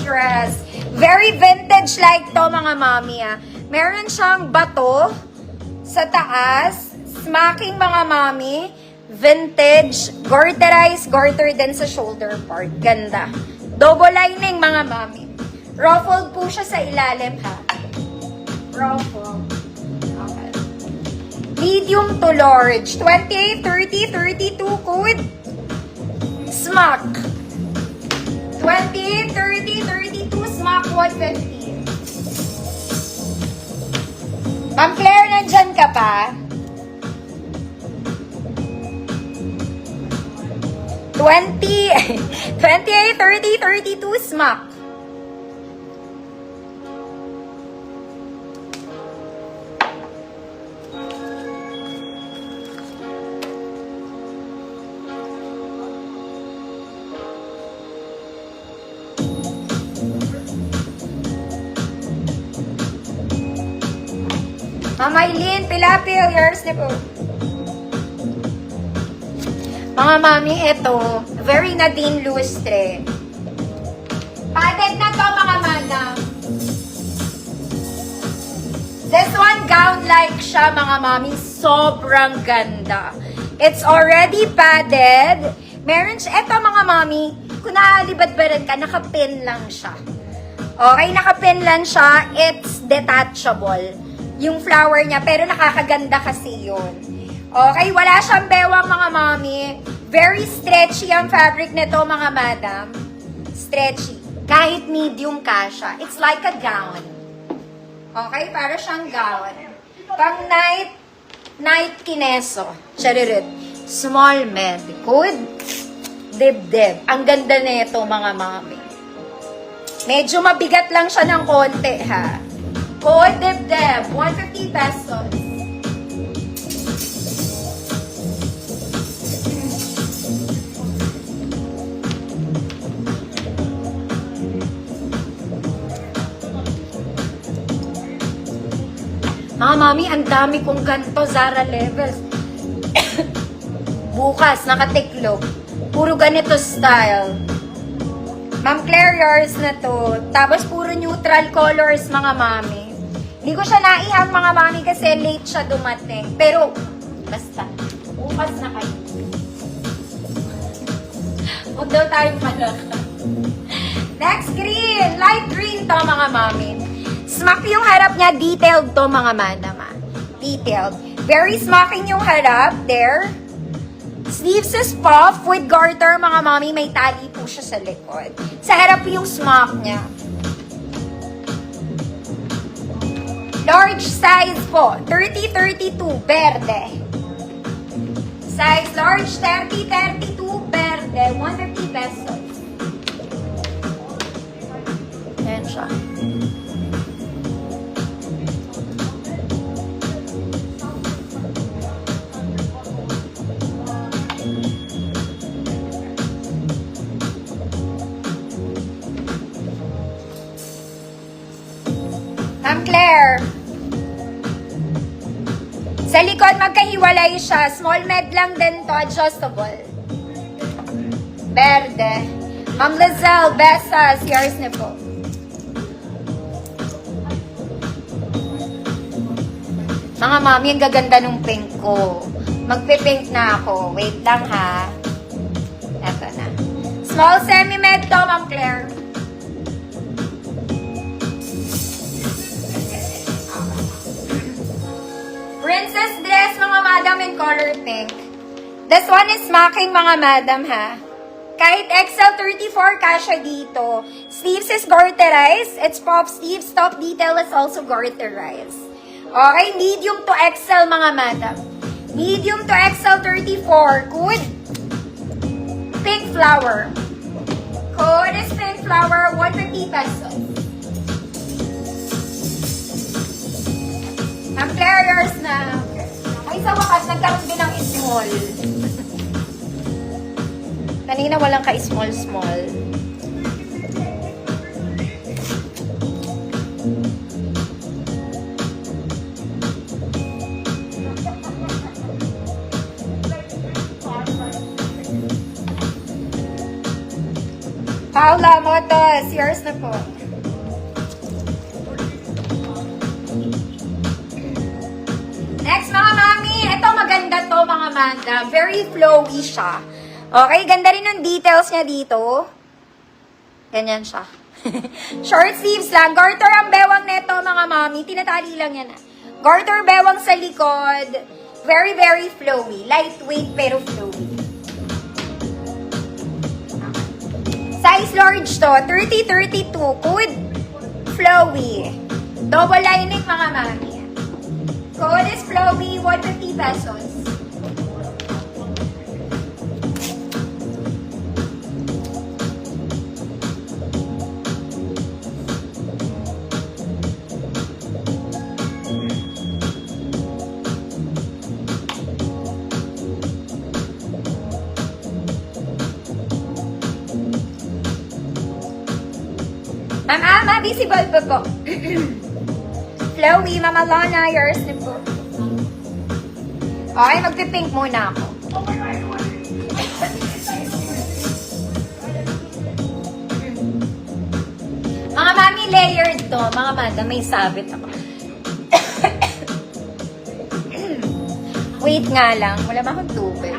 dress. Very vintage-like to mga mami, ah. Meron siyang bato sa taas. Smacking mga mami. Vintage. Garterized. Garter din sa shoulder part. Ganda. Double lining mga mami. Ruffled po siya sa ilalim, ha. Ruffled. Okay. Medium to large. 28, 30, 32 code. Smack. 28, 30, 32, smack 150. Ma'am Claire, nandyan ka pa? 28, 30, 32, smack. Ma'am Eileen, pilapil, yours na po. Mga mami, ito, very Nadine Lustre. Padded na to, mga madam. This one, gown-like siya, mga mami. Sobrang ganda. It's already padded. Meron siya, ito mga mami, kung naalibad-baran ka, nakapin lang siya. Okay, nakapin lang siya. It's detachable. Yung flower niya, pero nakakaganda kasi yun. Okay, wala siyang bewang mga mami. Very stretchy ang fabric nito mga madam. Stretchy. Kahit medium ka siya. It's like a gown. Okay, para siyang gown. Pang night kineso. Charirit. Small med. Good. Dibdib. Ang ganda nito mga mami. Medyo mabigat lang siya ng konti ha. Code dibdib, 150 pesos. Mga mami, ang dami kong ganito, Zara levels. Bukas, nakatiklop. Puro ganito style. Ma'am Claire, yours na to. Tapos puro neutral colors, mga mami. Hindi ko siya naihang mga mami kasi late siya dumating. Pero, basta, bukas na kayo. Huwag daw tayong malaka. Next, green. Light green to mga mami. Smack yung harap niya. Detailed to mga madam. Detailed. Very smacking yung harap. There. Sleeves is puff with garter mga mami. May tali po siya sa likod. Sa harap yung smack niya. Large size po, 30-32, verde. Size large, 30-32, verde, 150 pesos. Ayan siya. Ma'am Claire. Sa likod, magkahiwalay siya. Small med lang din to, adjustable. Verde. Ma'am Lizelle, Bessas, yours na po. Mga mami, ang gaganda nung pink ko. Magpipink na ako. Wait lang ha. Eto na. Small semi-med to, Ma'am Claire. Princess dress, mga madam, in color pink. This one is smacking, mga madam, ha? Kahit XL34, kasha dito. Sleeves is garterized. It's pop sleeves. Top detail is also garterized. Okay, medium to XL, mga madam. Medium to XL34. Good. Pink flower. Code is pink flower, 150 pesos. Ang carriers na, ay sa wakas, nagkaroon din ng small. Kanina walang ka-small. Paula Motos, yours na po. Next, mga mami. Ito, maganda to, mga madam. Very flowy siya. Okay, ganda rin ng details niya dito. Ganyan siya. Short sleeves lang. Garter ang bewang neto, mga mami. Tinatali lang yan. Garter bewang sa likod. Very, very flowy. Lightweight, pero flowy. Size large to. 30-32. Good. Flowy. Double lining, mga mami. Code is flowy, 150 pesos. Ma'am Ama, visible po. Flowy, Mama Lana, yours na po. Okay, magpipink muna ako. Mga mami, layered to. Mga madam, may sabit ako. Wait nga lang, wala ba akong tubig?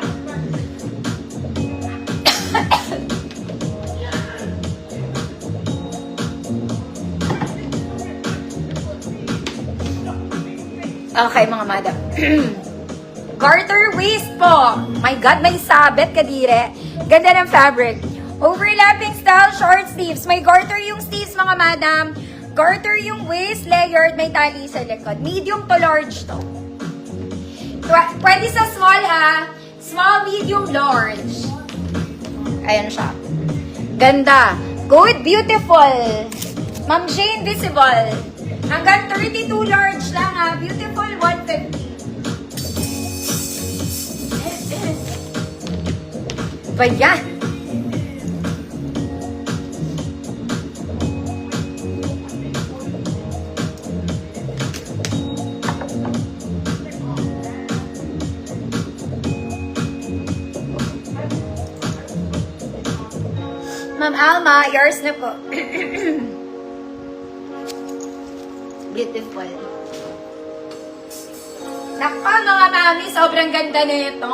Okay, mga madam. Garter waist po. My God, may sabit, kadire. Ganda ng fabric. Overlapping style, short sleeves. May garter yung sleeves, mga madam. Garter yung waist, layered, may tali sa likod. Medium to large to. Pwede sa small, ha? Small, medium, large. Ayan siya. Ganda. Good, beautiful. Ma'am Jane, visible. Hanggang 32 large lang, ha? Beautiful, 150. Ba yan? Ma'am Alma, yours na po. Beautiful. Nakpa, mga mami, sobrang ganda nito.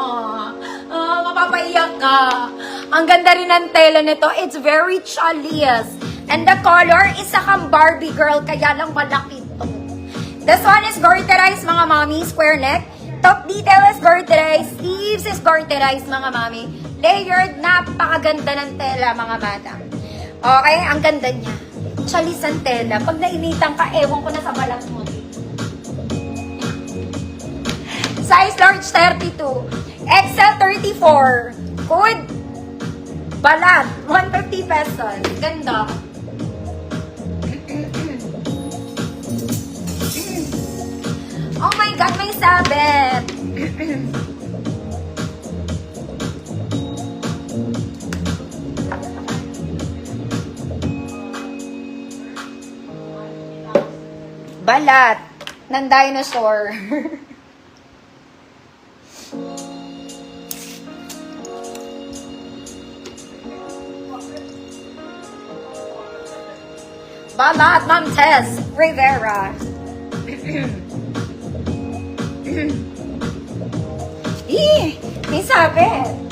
Mapapaiyak ka. Ang ganda rin ng tela nito. It's very chalias. And the color, isa kang Barbie girl, kaya lang malaki to. This one is garterized, mga mami, square neck. Top detail is garterized. Sleeves is garterized, mga mami. Layered, napakaganda ng tela, mga madam. Okay, ang ganda niya. Chalis ang tela. Pag nainitan ka, ewan ko na sa balat mo. Size large 32. XL 34. Good. Balat. 150 pesos. Ganda. Oh my God, may sabit. Balat ng dinosaur. Balat, Ma'am Tess Rivera. May sabit.